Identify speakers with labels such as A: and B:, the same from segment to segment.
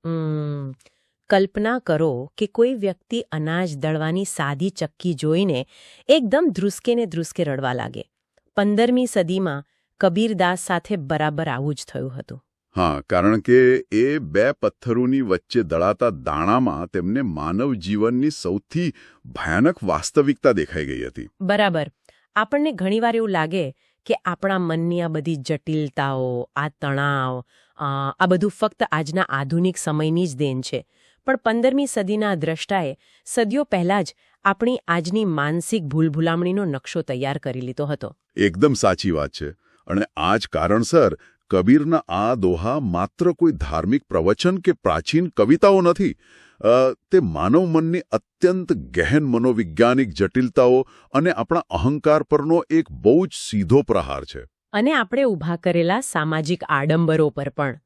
A: ઉમ, કલ્પના કરો કે કોઈ વ્યક્તિ અનાજ દળવાની સાદી ચક્કી જોઈને એકદમ ધ્રુસકે ને ધ્રુસકે રડવા લાગે. 15મી સદીમાં કબીરદાસ સાથે બરાબર આવું જ થયું હતું.
B: હા, કારણ કે એ બે પથ્થરોની વચ્ચે દળાતા દાણામાં તેમને માનવ જીવનની સૌથી ભયાનક વાસ્તવિકતા દેખાઈ ગઈ હતી.
A: બરાબર. આપણને ઘણીવાર એવું લાગે કે આપણા મનની આ બધી જટિલતાઓ, આ તણાવ, આ બધું ફક્ત આજના આધુનિક સમયની જ દેન છે. પણ 15મી સદીના દ્રષ્ટાએ સદીઓ પહેલાં જ આપણી આજની માનસિક ભૂલભુલામણીનો નકશો તૈયાર કરી લીધો હતો.
B: એકદમ સાચી વાત છે. અને આ જ કારણસર કબીરના આ દોહા માત્ર કોઈ ધાર્મિક પ્રવચન કે પ્રાચીન કવિતાઓ નથી. તે માનવ મનની અત્યંત ગહેન મનોવૈજ્ઞાનિક જટિલતાઓ અને આપણા અહંકાર પરનો એક બહુ જ સીધો પ્રહાર છે.
A: અને આપણે ઊભા કરેલા સામાજિક આડંબરો પર પણ.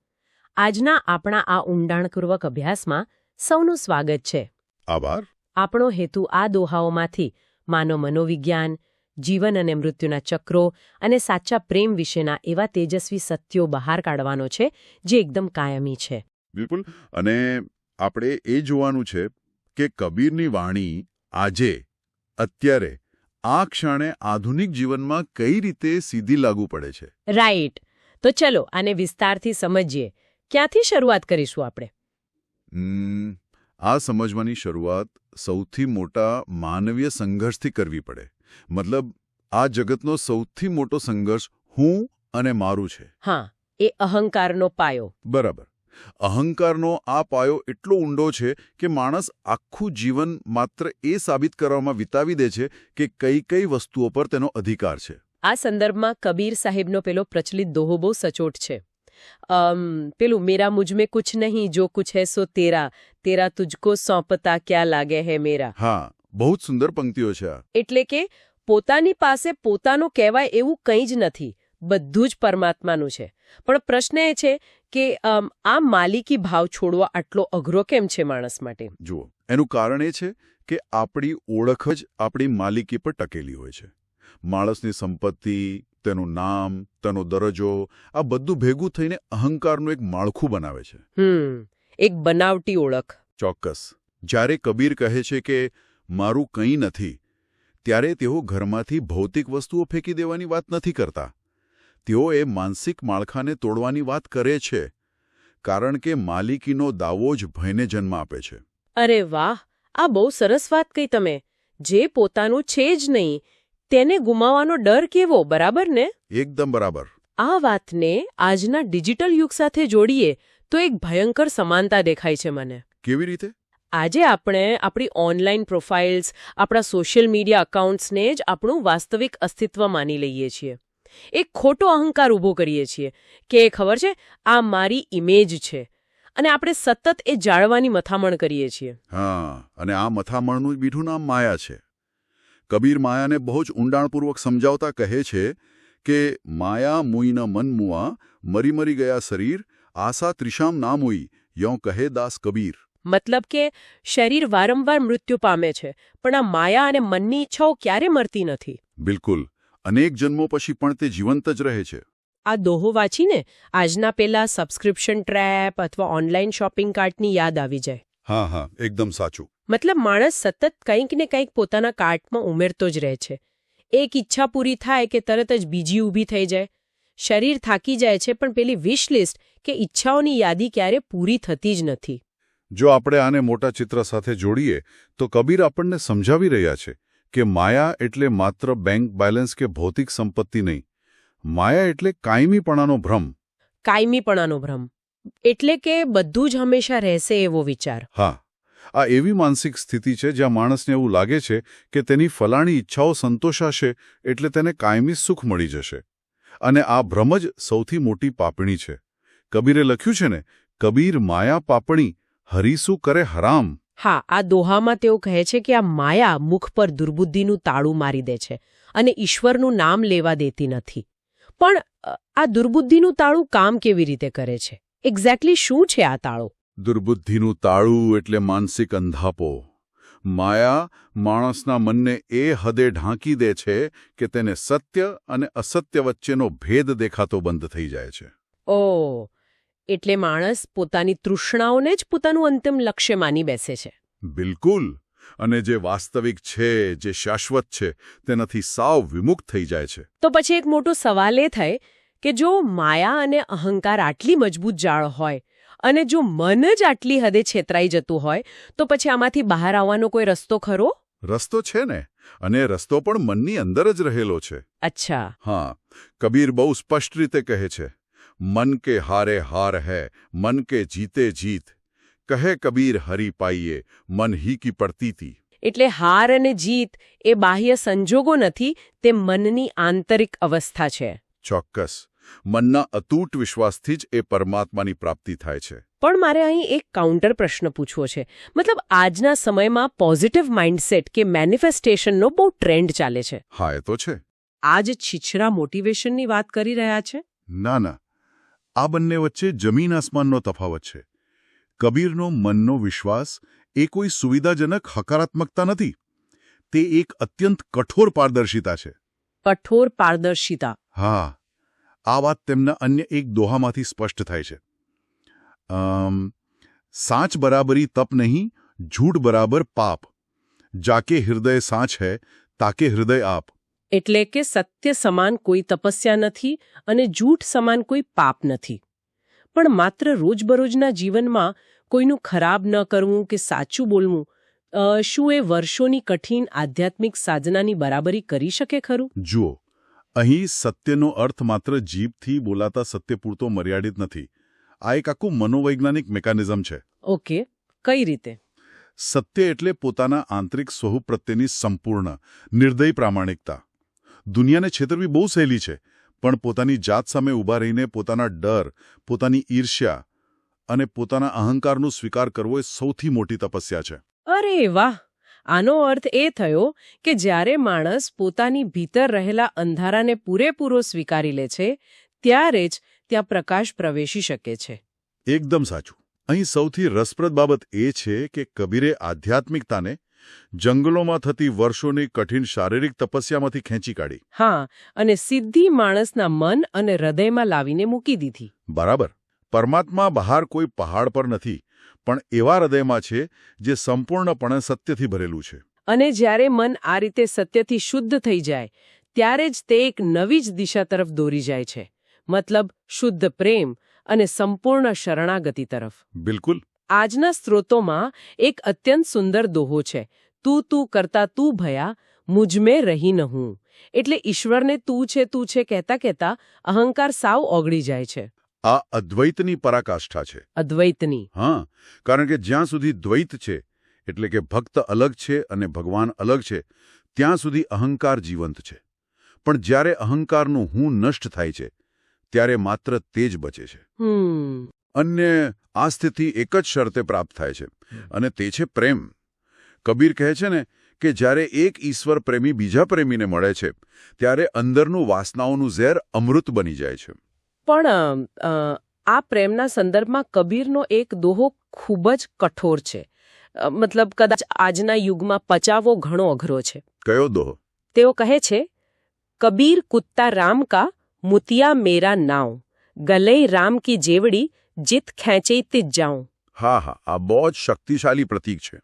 A: આજના આપણા આ ઊંડાણપૂર્વક અભ્યાસમાં સૌનું સ્વાગત છે.
B: આભાર.
A: આપણો હેતુ આ દોહાઓમાંથી માનવ મનોવિજ્ઞાન, જીવન અને મૃત્યુના ચક્રો અને સાચા પ્રેમ વિશેના એવા તેજસ્વી સત્યો બહાર કાઢવાનો છે જે એકદમ કાયમી છે.
B: બિલકુલ. અને આપણે એ જોવાનું છે કે કબીરની વાણી આજે, અત્યારે, આ ક્ષણે આધુનિક જીવનમાં કઈ રીતે સીધી લાગુ પડે છે.
A: રાઈટ. તો ચલો આને વિસ્તારથી સમજીએ. ક્યાંથી શરૂઆત કરીશું આપણે?
B: આ સમજવાની શરૂઆત સૌથી મોટા માનવીય સંઘર્ષથી કરવી પડે. મતલબ, આ જગતનો સૌથી મોટો સંઘર્ષ હું અને મારું છે.
A: હા, એ અહંકારનો પાયો.
B: બરાબર. અહંકારનો આ પાયો એટલો ઊંડો છે કે માણસ આખું જીવન માત્ર એ સાબિત કરવામાં વિતાવી દે છે કે કઈ કઈ વસ્તુઓ પર તેનો અધિકાર છે.
A: આ સંદર્ભમાં કબીર સાહેબનો પેલો પ્રચલિત દોહો બહુ સચોટ છે. પેલું મેરા મુझमें कुछ नहीं जो कुछ है सो तेरा तेरा तुझको सौंपता क्या लागे है मेरा.
B: હા, બહુ જ સુંદર પંક્તિઓ છે આ.
A: એટલે કે પોતાની પાસે પોતાનું કહેવાય એવું કંઈ જ નથી, બધું જ પરમાત્માનું છે. પણ પ્રશ્ન એ છે કે આ માલિકી ભાવ છોડવા આટલો અઘરો કેમ છે માણસ માટે?
B: જુઓ, એનું કારણ એ છે કે આપણી ઓળખ જ આપણી માલિકી પર ટકેલી હોય છે. માણસની સંપત્તિ, તેનું નામ, તેનો દરજ્જો, આ બધું ભેગું થઈને અહંકારનું એક માળખું બનાવે છે.
A: એક બનાવટી ઓળખ.
B: ચોક્કસ. જ્યારે કબીર કહે છે કે મારું કંઈ નથી, ત્યારે તેઓ ઘરમાંથી ભૌતિક વસ્તુઓ ફેંકી દેવાની વાત નથી કરતા. તેઓ એ માનસિક માળખાને તોડવાની વાત કરે છે, કારણ કે માલિકીનો દાવો જ ભયને જન્મ આપે છે.
A: અરે વાહ, આ બહુ સરસ વાત કહી તમે. જે પોતાનું છે જ નહીં તેને ગુમાવવાનો ડર કેવો, બરાબર ને?
B: એકદમ બરાબર.
A: આ વાતને આજના ડિજિટલ યુગ સાથે જોડીએ તો એક ભયંકર સમાનતા દેખાય છે મને.
B: કેવી રીતે?
A: આજે આપણે આપણી ઓનલાઈન પ્રોફાઇલ્સ, આપણા સોશિયલ મીડિયા અકાઉન્ટ્સને જ આપણું વાસ્તવિક અસ્તિત્વ માની લઈએ છીએ. એક ખોટો અહંકાર ઊભો કરીએ છીએ કે ખબર છે, આ મારી ઇમેજ છે, અને આપણે સતત એ જાળવવાની મથામણ કરીએ છીએ.
B: હા, અને આ મથામણનું બીઠું નામ માયા છે. કબીર માયાને બહુ જ ઊંડાણપૂર્વક સમજાવતા કહે છે કે માયા મુઈ ન મન મુઆ, મરી મરી ગયા શરીર, આશા ત્રિશામ ના મુઈ, યો કહે દાસ કબીર.
A: મતલબ કે શરીર વારંવાર મૃત્યુ પામે છે, પણ આ માયા અને મનની ઈચ્છાઓ ક્યારે મરતી નથી.
B: બિલકુલ. અનેક જન્મો પછી પણ તે જીવંત જ રહે છે.
A: આ દોહો વાંચીને આજના પેલા સબસ્ક્રિપ્શન ટ્રેપ અથવા ઓનલાઈન શોપિંગ કાર્ટની યાદ આવી જાય.
B: હા હા, એકદમ સાચું.
A: મતલબ માણસ સતત કંઈક ને કંઈક પોતાના કાર્ટમાં ઉમેરતો જ રહે છે. એક ઈચ્છા પૂરી થાય કે તરત જ બીજી ઊભી થઈ જાય. શરીર થાકી જાય છે, પણ પેલી વિશ લિસ્ટ કે ઈચ્છાઓની યાદી ક્યારે પૂરી થતી જ નથી.
B: જો આપણે આને મોટા ચિત્ર સાથે જોડીએ તો કબીર આપણને સમજાવી રહ્યા છે કે માયા એટલે માત્ર બેંક બેલેન્સ કે ભૌતિક સંપત્તિ નહીં. માયા એટલે કાયમીપણાનો ભ્રમ.
A: કાયમીપણાનો ભ્રમ એટલે કે બધું જ હંમેશા રહેશે એવો વિચાર.
B: હા, આ એવી માનસિક સ્થિતિ છે જ્યાં માણસને એવું લાગે છે કે તેની ફલાણી ઈચ્છાઓ સંતોષાશે એટલે તેને કાયમી સુખ મળી જશે. અને આ ભ્રમ જ સૌથી મોટી પાપણી છે. કબીરે લખ્યું છે ને, કબીર માયા પાપણી, હરીસું કરે હરામ.
A: હા, આ દોહામાં તેઓ કહે છે કે આ માયા મુખ પર દુર્બુદ્ધિનું તાળું મારી દે છે અને ઈશ્વરનું નામ લેવા દેતી નથી. પણ આ દુર્બુદ્ધિનું તાળું કામ કેવી રીતે કરે છે? એક્ઝેક્ટલી શું છે આ તાળું?
B: દુર્બુદ્ધિનું તાળું એટલે માનસિક અંધાપો. માયા માણસના મનને એ હદે ઢાંકી દે છે કે તેને સત્ય અને અસત્ય વચ્ચેનો ભેદ દેખાતો બંધ થઈ જાય છે.
A: ઓહ, એટલે માણસ પોતાની તૃષ્ણાઓને જ પોતાનું અંતિમ લક્ષ્ય માની બેસે છે.
B: બિલકુલ. અને જે વાસ્તવિક છે, જે શાશ્વત છે, તેનાથી સાવ વિમુખ થઈ જાય છે.
A: તો પછી એક મોટો સવાલ એ થાય કે જો માયા અને અહંકાર આટલી મજબૂત જાળ હોય અને જો મન જ આટલી હદે છેતરાઈ જતું હોય તો પછી આમાંથી બહાર આવવાનો કોઈ રસ્તો ખરો?
B: રસ્તો છે ને, અને રસ્તો પણ મનની અંદર જ રહેલો છે.
A: અચ્છા.
B: હા, કબીર બહુ સ્પષ્ટ રીતે કહે છે, મન કે હારે હાર હૈ, મન કે જીતે જીત. કહે કબીર હરી પાઈએ, મન હી કી પડતી.
A: એટલે હાર અને જીત એ બાહ્ય સંજોગો નથી, તે મનની આંતરિક અવસ્થા છે.
B: ચોક્કસ. મનના અતૂટ વિશ્વાસથી જ એ પરમાત્માની પ્રાપ્તિ થાય છે.
A: પણ મારે અહીં એક કાઉન્ટર પ્રશ્ન પૂછવો છે. મતલબ આજના સમયમાં પોઝિટિવ માઇન્ડસેટ કે મેનિફેસ્ટેશનનો બહુ ટ્રેન્ડ ચાલે છે.
B: હા, એ તો છે.
A: આ જ છીછરા મોટિવેશનની વાત કરી રહ્યા છે?
B: ના ના, આ બંને વચ્ચે જમીન આસમાનનો તફાવત છે. કબીરનો મનનો વિશ્વાસ એ કોઈ સુવિધાજનક હકારાત્મકતા નથી. તે એક અત્યંત કઠોર પારદર્શિતા છે.
A: કઠોર પારદર્શિતા.
B: હા, આ વાત તેમના અન્ય એક દોહામાંથી સ્પષ્ટ થાય છે. સાચ બરાબરી તપ નહીં, झूठ બરાબર પાપ. જાકે હૃદય સાચ હૈ, તાકે હૃદય આપ.
A: એટલે કે સત્ય સમાન કોઈ તપસ્યા નથી અને જૂઠ સમાન કોઈ પાપ નથી. પણ માત્ર રોજબરોજના જીવનમાં કોઈનું ખરાબ ન કરવું કે સાચું બોલવું, શું એ વર્ષોની કઠિન આધ્યાત્મિક સાધનાની બરાબરી કરી શકે ખરું?
B: જુઓ, અહીં સત્યનો અર્થ માત્ર જીભથી બોલાતા સત્ય પૂરતો મર્યાદિત નથી. આ એક આખું મનોવૈજ્ઞાનિક મિકેનિઝમ છે.
A: ઓકે, કઈ રીતે?
B: સત્ય એટલે પોતાના આંતરિક સ્વરૂપ પ્રત્યેની સંપૂર્ણ, નિર્દય પ્રામાણિકતા. દુનિયાને છેતરવી બહુ સહેલી છે, પણ પોતાની જાત સામે ઊભા રહીને પોતાના ડર, પોતાની ઈર્ષ્યા અને પોતાના અહંકારનો સ્વીકાર કરવો એ સૌથી મોટી તપસ્યા છે.
A: અરે વાહ! આનો અર્થ એ થયો કે જ્યારે માણસ પોતાની ભીતર રહેલા અંધારાને પૂરેપૂરો સ્વીકારી લે છે, ત્યારે જ ત્યાં પ્રકાશ પ્રવેશી શકે છે.
B: એકદમ સાચું. અહીં સૌથી રસપ્રદ બાબત એ છે કે કબીરે આધ્યાત્મિકતાને જંગલોમાં થતી વર્ષોની કઠિન શારીરિક તપસ્યામાંથી ખેંચી કાઢી.
A: હા, અને સીધી માણસના મન અને હૃદયમાં લાવીને મૂકી દીધી.
B: બરાબર. પરમાત્મા બહાર કોઈ પહાડ પર નથી, પણ એવા હૃદયમાં છે જે સંપૂર્ણપણે સત્યથી ભરેલું છે.
A: અને જ્યારે મન આ રીતે સત્યથી શુદ્ધ થઈ જાય, ત્યારે જ તે એક નવી જ દિશા તરફ દોરી જાય છે. મતલબ શુદ્ધ પ્રેમ અને સંપૂર્ણ શરણાગતિ તરફ.
B: બિલકુલ.
A: આજના સ્ત્રોતોમાં એક અત્યંત સુંદર દોહો છે. તું કરતા તું ભયા, મુજમે રહી ન હું. એટલે ઈશ્વરને તું છે કહેતા કહેતા અહંકાર સાવ ઓગળી જાય છે.
B: આ અદ્વૈતની પરાકાષ્ઠા છે.
A: અદ્વૈતની.
B: હા, કારણ કે જ્યાં સુધી દ્વૈત છે, એટલે કે ભક્ત અલગ છે અને ભગવાન અલગ છે, ત્યાં સુધી અહંકાર જીવંત છે. પણ જ્યારે અહંકારનું હું નષ્ટ થાય છે, ત્યારે માત્ર તે જ બચે છે. અન્ય આ સ્થિતિ એક જ શરતે પ્રાપ્ત થાય છે, અને તે છે પ્રેમ. કબીર કહે છે ને કે જ્યારે એક ઈશ્વર પ્રેમી બીજા પ્રેમીને મળે છે, ત્યારે અંદરનું વાસનાઓનું ઝેર અમૃત બની જાય છે.
A: પણ આ પ્રેમના સંદર્ભમાં કબીરનો એક દોહો ખૂબ જ કઠોર છે. મતલબ કદાચ આજના યુગમાં પચાવવો ઘણો અઘરો છે.
B: કયો દોહો?
A: તેઓ કહે છે, કબીર કુત્તા રામ કા મુતિયા મેરા નાવ, ગલે રામ કી જેવડી જીત ખેંચે તિજ જાઉં.
B: હા હા, આ બહુ જ શક્તિશાળી પ્રતીક છે.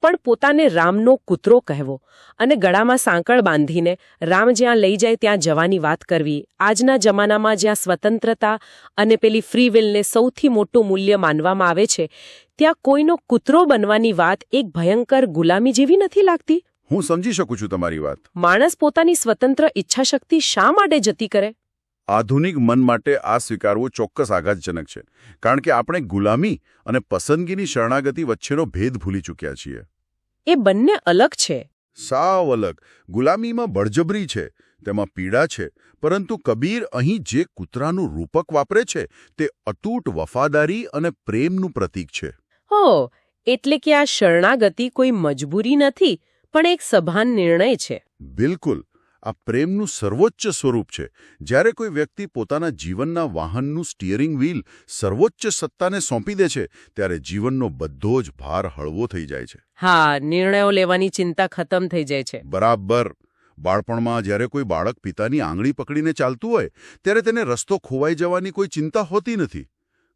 A: પણ પોતાને રામનો કૂતરો કહેવો અને ગળામાં સાંકળ બાંધીને રામ જ્યાં લઈ જાય ત્યાં જવાની વાત કરવી, આજના જમાનામાં જ્યાં સ્વતંત્રતા અને પેલી ફ્રી વિલને સૌથી મોટું મૂલ્ય માનવામાં આવે છે, ત્યાં કોઈનો કૂતરો બનવાની વાત એક ભયંકર ગુલામી જેવી નથી લાગતી?
B: હું સમજી શકું છું તમારી વાત.
A: માણસ પોતાની સ્વતંત્ર ઈચ્છાશક્તિ શા માટે જતી કરે?
B: આધુનિક મન માટે આ સ્વીકારવું ચોક્કસ આઘાતજનક છે, કારણ કે આપણે ગુલામી અને પસંદગીની શરણાગતિ વચ્ચેનો ભેદ ભૂલી ચૂક્યા છીએ.
A: એ બંને અલગ છે.
B: સાવ અલગ. ગુલામીમાં બળજબરી છે, તેમાં પીડા છે, પરંતુ કબીર અહીં જે કૂતરાનું રૂપક વાપરે છે તે અતૂટ વફાદારી અને પ્રેમનું પ્રતીક છે.
A: હો, એટલે કે આ શરણાગતિ કોઈ મજબૂરી નથી, પણ એક સભાન નિર્ણય છે.
B: બિલકુલ. આ પ્રેમનું સર્વોચ્ચ સ્વરૂપ છે. જ્યારે કોઈ વ્યક્તિ પોતાના જીવનના વાહનનું સ્ટીયરિંગ વ્હીલ સર્વોચ્ચ સત્તાને સોંપી દે છે, ત્યારે જીવનનો બધો જ ભાર હળવો થઈ જાય છે.
A: હા, નિર્ણયો લેવાની ચિંતા ખતમ થઈ જાય છે.
B: બરાબર. બાળપણમાં જ્યારે કોઈ બાળક પિતાની આંગળી પકડીને ચાલતું હોય, ત્યારે તેને રસ્તો ખોવાઈ જવાની કોઈ ચિંતા હોતી નથી.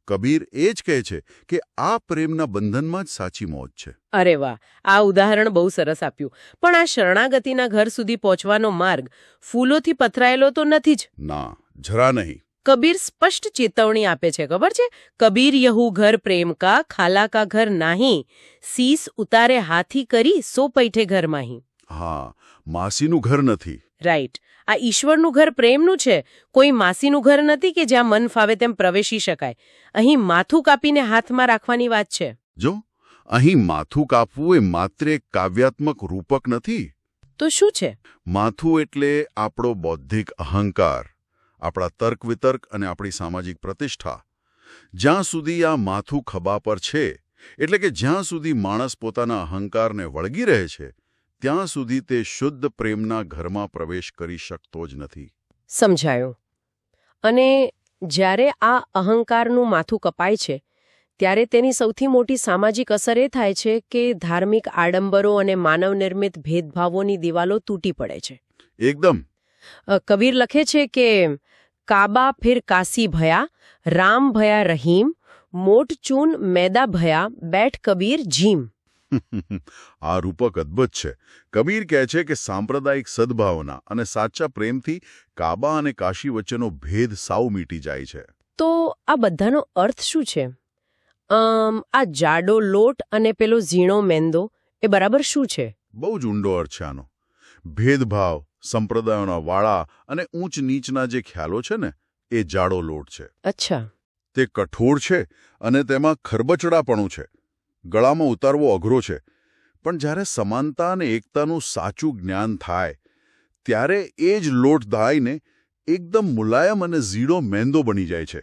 B: કબીર એ જ કહે છે કે આ પ્રેમના બંધનમાં જ સાચી મોજ છે.
A: અરે વાહ, આ ઉદાહરણ બહુ સરસ આપ્યું. પણ આ શરણાગતિના ઘર સુધી પહોંચવાનો માર્ગ ફૂલોથી પથરાયેલો તો નથી જ.
B: ના, જરા નહીં.
A: કબીર સ્પષ્ટ ચેતવણી આપે છે, ખબર છે? કબીર યહુ ઘર પ્રેમ કા, ખાલા કા ઘર નાહી, સીસ ઉતારે હાથી કરી, સો પૈઠે ઘર માહી.
B: હા, માસીનું ઘર નથી.
A: રાઈટ. આ ઈશ્વરનું ઘર પ્રેમનું છે, કોઈ માસીનું ઘર નથી કે જ્યાં મન ફાવે તેમ પ્રવેશી શકાય. અહીં માથું કાપીને હાથમાં રાખવાની વાત છે.
B: જો અહીં માથું કાપવું એ માત્ર એક કાવ્યાત્મક રૂપક નથી.
A: તો શું છે?
B: માથું એટલે આપણો બૌદ્ધિક અહંકાર, આપણા તર્ક વિતર્ક અને આપણી સામાજિક પ્રતિષ્ઠા. જ્યાં સુધી આ માથું ખભા પર છે, એટલે કે જ્યાં સુધી માણસ પોતાના અહંકારને વળગી રહે છે, ત્યાં સુધી તે શુદ્ધ પ્રેમના ઘરમાં પ્રવેશ કરી શકતો જ નથી.
A: સમજાયું. અને જ્યારે આ અહંકારનું માથું કપાય છે, ત્યારે તેની સૌથી મોટી સામાજિક અસર એ થાય છે કે ધાર્મિક આડંબરો અને માનવ નિર્મિત ભેદભાવોની દિવાલો તૂટી પડે છે.
B: એકદમ.
A: કબીર લખે છે કે કાબા ફિર કાસી ભયા, રામ ભયા રહીમ, મોટ ચૂન મેદા ભયા, બેઠ કબીર જીમ.
B: આ રૂપક અદ્ભુત છે. કબીર કહે છે કે સાંપ્રદાયિક સદભાવના અને સાચા પ્રેમથી કાબા અને કાશી વચ્ચેનો ભેદ સાવ મીટી જાય છે.
A: તો આ બધાનો અર્થ શું છે? આ જાડો લોટ અને પેલો ઝીણો મેંદો એ બરાબર શું છે?
B: બહુ જ ઊંડો અર્થ છે આનો. ભેદભાવ, સંપ્રદાયોના વાળા અને ઊંચ નીચના જે ખ્યાલો છે ને, એ જાડો લોટ છે.
A: અચ્છા.
B: તે કઠોર છે અને તેમાં ખરબચડાપણું છે. ગળામાં ઉતારવો અઘરો છે. પણ જ્યારે સમાનતા અને એકતાનું સાચું જ્ઞાન થાય, ત્યારે એ જ લોટ દાઈને એકદમ મુલાયમ અને ઝીણો મેંદો બની જાય છે.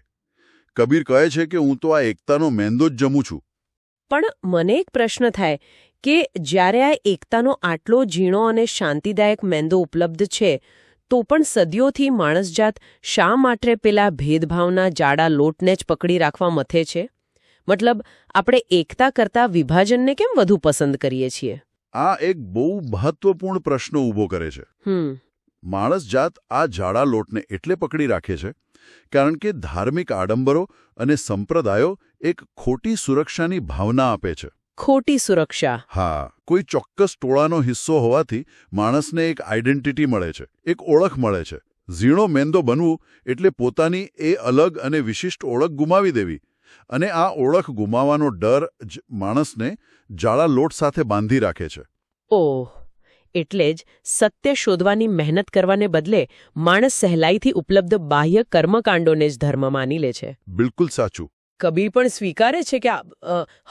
B: કબીર કહે છે કે હું તો આ એકતાનો મેંદો જ જમું છું.
A: પણ મને એક પ્રશ્ન થાય કે જ્યારે આ એકતાનો આટલો ઝીણો અને શાંતિદાયક મેંદો ઉપલબ્ધ છે, તો પણ સદીઓથી માણસજાત શા માટે પેલા ભેદભાવના જાડા લોટને જ પકડી રાખવા મથે છે? મતલબ, આપણે એકતા કરતાં વિભાજનને કેમ વધુ પસંદ કરીએ છીએ?
B: આ એક બહુ મહત્વપૂર્ણ પ્રશ્ન ઊભો કરે છે. માણસજાત આ જાડા લોટને એટલે પકડી રાખે છે કારણ કે ધાર્મિક આડંબરો અને સંપ્રદાયો એક ખોટી સુરક્ષાની ભાવના આપે છે.
A: ખોટી સુરક્ષા?
B: હા, કોઈ ચોક્કસ ટોળાનો હિસ્સો હોવાથી માણસને એક આઈડેન્ટિટી મળે છે, એક ઓળખ મળે છે. ઝીણો મેંદો બનવું એટલે પોતાની એ અલગ અને વિશિષ્ટ ઓળખ ગુમાવી દેવી. અને આ ઓળખ ગુમાવવાનો ડર જ માણસને જાડા લોટ સાથે બાંધી રાખે છે.
A: ઓહ, એટલે જ સત્ય શોધવાની મહેનત કરવાને બદલે માણસ સહેલાઈથી ઉપલબ્ધ બાહ્ય કર્મકાંડોને જ ધર્મ માની લે છે.
B: બિલકુલ સાચું.
A: કબીર પણ સ્વીકારે છે કે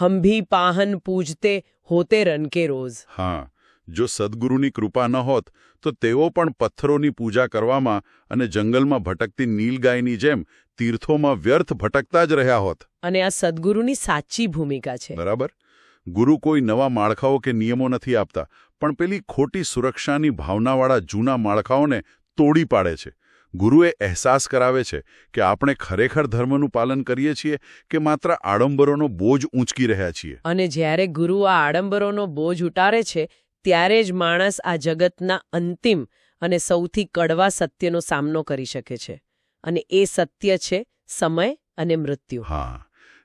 A: હમ ભી પાહન પૂજતે હોતે રન કે રોજ.
B: હા, જો સદગુરુની કૃપા ન હોત તો તેઓ પણ પથ્થરોની પૂજા કરવામાં અને જંગલમાં ભટકતી નીલગાયની જેમ તીર્થોમાં વ્યર્થ ભટકતા જ રહ્યા હોત.
A: અને આ સદગુરુની સાચી ભૂમિકા છે.
B: બરાબર. ગુરુ કોઈ નવા માળખાઓ કે નિયમો નથી આપતા, પણ પેલી ખોટી સુરક્ષાની ભાવનાવાળા જૂના માળખાઓને તોડી પાડે છે. ગુરુએ અહેસાસ કરાવે છે કે આપણે ખરેખર ધર્મનું પાલન કરીએ છીએ કે માત્ર આડંબરોનો બોજ ઊંચકી રહ્યા છીએ.
A: અને જ્યારે ગુરુ આ આડંબરોનો બોજ ઉતારે છે, ત્યારે જ માણસ આ જગતના અંતિમ અને સૌથી કડવા સત્યનો સામનો કરી શકે છે. અને એ સત્ય છે સમય અને મૃત્યુ.
B: હા,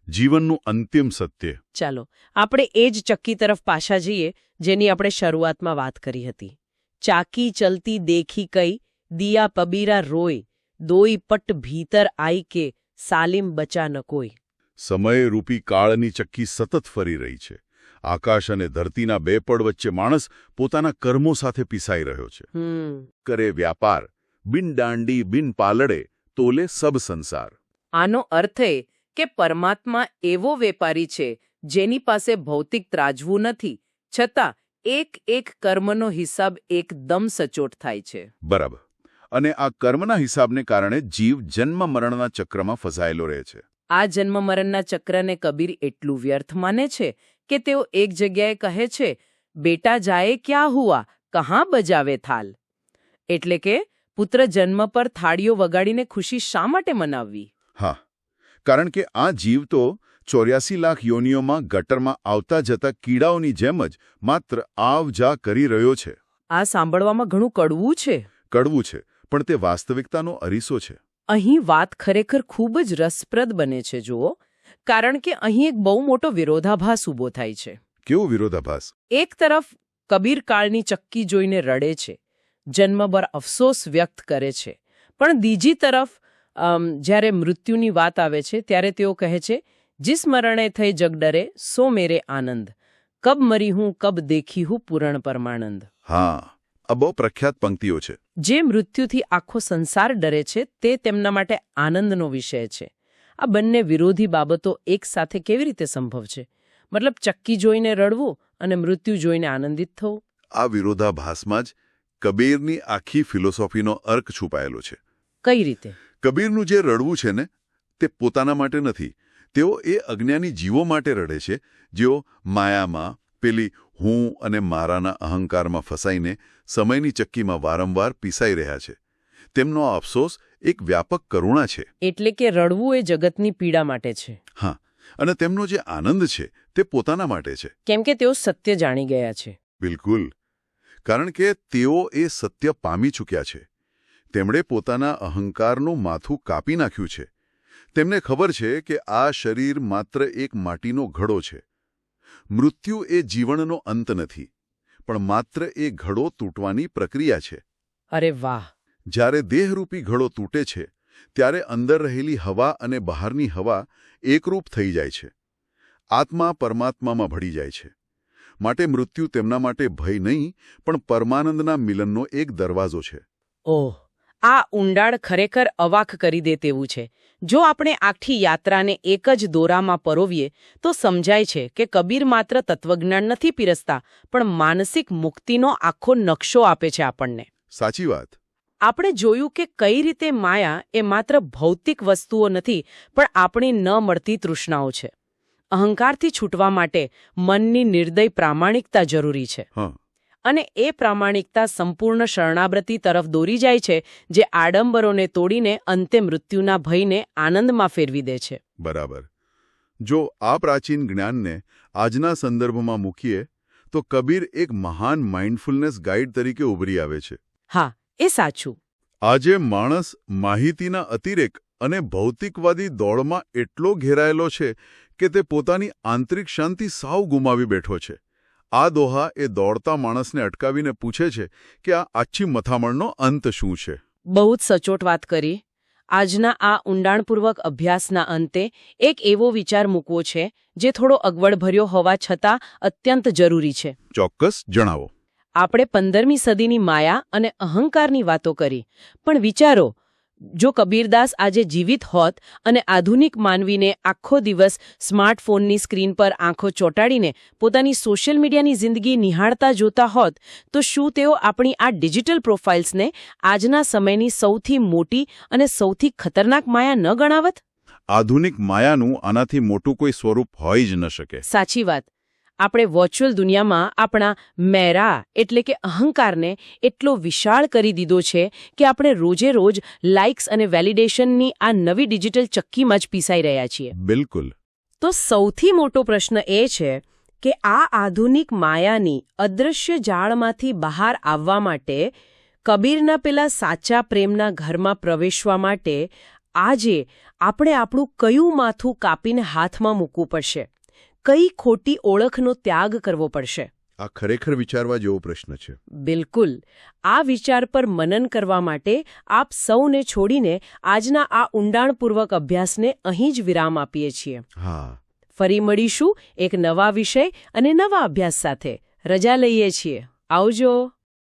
B: જીવનનું અંતિમ સત્ય.
A: ચાલો આપણે એ જ ચક્કી તરફ પાછા જઈએ જેની આપણે શરૂઆતમાં વાત કરી હતી. ચાકી ચલતી દેખી કઈ, દિયા પબીરા રોય, દોઈ પટ ભીતર આઈ કે, સાલિમ બચા ન કોઈ.
B: સમય રૂપી કાળની ચક્કી સતત ફરી રહી છે. આકાશ અને ધરતીના બે પડ વચ્ચે માણસ પોતાના કર્મો સાથે પીસાઈ રહ્યો છે. કરે વ્યાપાર, બિન દાંડી બિન પાલડે, તોલે સબ સંસાર.
C: આનો અર્થ એ કે પરમાત્મા એવો વેપારી છે જેની પાસે ભૌતિક ત્રાજવું નથી, છતાં એક એક કર્મનો હિસાબ એકદમ સચોટ થાય છે.
B: બરાબર. અને આ કર્મના હિસાબને કારણે જીવ જન્મ મરણના ચક્રમાં ફસાયેલો રહે છે.
C: આ જન્મ મરણના ચક્રને કબીર એટલું વ્યર્થ માને છે કે તેઓ એક જગ્યાએ કહે છે, બેટા જાયે ક્યાં હુઆ, કહાં બજાવે થાલ. એટલે કે પુત્ર જન્મ પર થાળીઓ વગાડીને ખુશી શા માટે મનાવવી?
B: હા, કારણ કે આ જીવ તો 84 લાખ યોનિઓમાં ગટરમાં આવતા જતા કીડાઓની જેમ જ માત્ર આવ જા કરી રહ્યો છે.
C: આ સાંભળવામાં ઘણું કડવું છે.
B: કડવું છે, પણ તે વાસ્તવિકતાનો અરીસો છે.
C: અહીં વાત ખરેખર ખૂબ જ રસપ્રદ બને છે. જુઓ, કારણ કે અહીં એક બહુ મોટો વિરોધાભાસ ઊભો થાય છે.
B: કેવો વિરોધાભાસ?
C: એક તરફ કબીર કાળની ચક્કી જોઈને રડે છે, જન્મભર અફસોસ વ્યક્ત કરે છે, પણ બીજી તરફ જ્યારે મૃત્યુની વાત આવે છે ત્યારે તેઓ કહે છે, जिस मरणे થઈ જગ ડરે સો મેરે આનંદ, કબ મરી હું કબ દેખી હું પૂરણ પરમાનંદ.
B: હા, આ બહુ પ્રખ્યાત પંક્તિઓ છે.
C: જે મૃત્યુથી આખો સંસાર ડરે છે તે તેમના માટે આનંદનો વિષય છે. આ બંને વિરોધી બાબતો એક સાથે કેવી રીતે સંભવ છે? મતલબ ચક્કી જોઈને રડવું અને મૃત્યુ જોઈને આનંદિત થવું.
B: આ વિરોધાભાસમાં જ કબીરની આખી ફિલોસોફીનો અર્ક છુપાયેલો છે.
C: કઈ રીતે?
B: કબીરનું જે રડવું છે ને, તે પોતાના માટે નથી. તેઓ એ અજ્ઞાની જીવો માટે રડે છે, જેઓ માયામાં, પેલી હું અને મારાના અહંકારમાં ફસાઈને સમયની ચક્કીમાં વારંવાર પીસાઈ રહ્યા છે. તેમનો આ અફસોસ એક વ્યાપક કરુણા છે.
C: એટલે કે રડવું એ જગતની પીડા માટે છે.
B: હા, અને તેમનો જે આનંદ છે તે પોતાના માટે છે.
C: કેમ કે તેઓ સત્ય જાણી ગયા છે.
B: બિલકુલ. કારણ કે તેઓ એ સત્ય પામી ચૂક્યા છે. તેમણે પોતાના અહંકારનું માથું કાપી નાખ્યું છે. તેમને ખબર છે કે આ શરીર માત્ર એક માટીનો ઘડો છે. મૃત્યુ એ જીવનનો અંત નથી, પણ માત્ર એ ઘડો તૂટવાની પ્રક્રિયા છે.
C: અરે વાહ!
B: જ્યારે દેહરૂપી ઘડો તૂટે છે ત્યારે અંદર રહેલી હવા અને બહારની હવા એકરૂપ થઈ જાય છે. આત્મા પરમાત્મામાં ભળી જાય છે. માટે મૃત્યુ તેમના માટે ભય નહીં, પણ પરમાનંદના મિલનનો એક દરવાજો છે.
C: ઓહ, આ ઊંડાણ ખરેખર અવાક કરી દે તેવું છે. જો આપણે આખી યાત્રાને એક જ દોરામાં પરોવીએ તો સમજાય છે કે કબીર માત્ર તત્વજ્ઞાન નથી પીરસતા, પણ માનસિક મુક્તિનો આખો નકશો આપે છે આપણને.
B: સાચી વાત.
C: આપણે જોયું કે કઈ રીતે માયા એ માત્ર ભૌતિક વસ્તુઓ નથી, પણ આપણી ન મળતી તૃષ્ણાઓ છે. અહંકારથી છૂટવા માટે મનની નિર્દય પ્રામાણિકતા જરૂરી છે. અને એ પ્રામાણિકતા સંપૂર્ણ શરણાગતિ તરફ દોરી જાય છે, જે આડંબરોને તોડીને અંતે મૃત્યુના ભયને આનંદમાં ફેરવી દે છે.
B: બરાબર. જો આ પ્રાચીન જ્ઞાનને આજના સંદર્ભમાં મૂકીએ તો કબીર એક મહાન માઇન્ડફુલનેસ ગાઈડ તરીકે ઉભરી આવે છે.
C: હા, એ સાચું.
B: આજે માણસ માહિતીના અતિરેક અને ભૌતિકવાદી દોડમાં એટલો ઘેરાયેલો છે કે તે પોતાની આંતરિક શાંતિ સાવ ગુમાવી બેઠો છે. આ દોહા એ દોડતા માણસને અટકાવીને પૂછે છે કે આ આછી મથામણનો અંત શું છે?
C: બહુ જ સચોટ વાત કરી. આજના આ ઊંડાણપૂર્વક અભ્યાસના અંતે એક એવો વિચાર મૂકવો છે જે થોડો અગવડભર્યો હોવા છતાં અત્યંત જરૂરી છે.
B: ચોક્કસ, જણાવો.
C: આપણે 15મી સદીની માયા અને અહંકારની વાતો કરી, પણ વિચારો, જો કબીરદાસ આજે જીવિત હોત અને આધુનિક માનવીને આખો દિવસ સ્માર્ટફોનની સ્ક્રીન પર આંખો ચોંટાડીને પોતાની સોશિયલ મીડિયાની જિંદગી નિહાળતા જોતા હોત, તો શું તેઓ આપણી આ ડિજિટલ પ્રોફાઇલ્સને આજના સમયની સૌથી મોટી અને સૌથી ખતરનાક માયા ન ગણાવત?
B: આધુનિક માયાનું આનાથી મોટું કોઈ સ્વરૂપ હોઈ જ ન શકે.
C: સાચી વાત. આપણે વર્ચ્યુઅલ દુનિયામાં આપણા મેરા એટલે કે અહંકારને એટલો વિશાળ કરી દીધો છે કે આપણે રોજે રોજ લાઇક્સ અને વેલિડેશનની આ નવી ડિજિટલ ચક્કીમાં જ પીસાઈ રહ્યા છીએ.
B: બિલકુલ.
C: તો સૌથી મોટો પ્રશ્ન એ છે કે આ આધુનિક માયાની અદૃશ્ય જાળમાંથી બહાર આવવા માટે, કબીરના પેલા સાચા પ્રેમના ઘરમાં પ્રવેશવા માટે આજે આપણે આપણું કયું માથું કાપીને હાથમાં મૂકવું પડશે? કઈ ખોટી ઓળખનો ત્યાગ કરવો પડશે?
B: આ ખરેખર વિચારવા જેવો પ્રશ્ન છે.
C: બિલકુલ. આ વિચાર પર મનન કરવા માટે આપ સૌને છોડીને આજના આ ઊંડાણપૂર્વક અભ્યાસને અહીં જ વિરામ આપીએ છીએ.
B: હા.
C: ફરી મળીશું એક નવા વિષય અને નવા અભ્યાસ સાથે. રજા લઈએ છીએ. આવજો.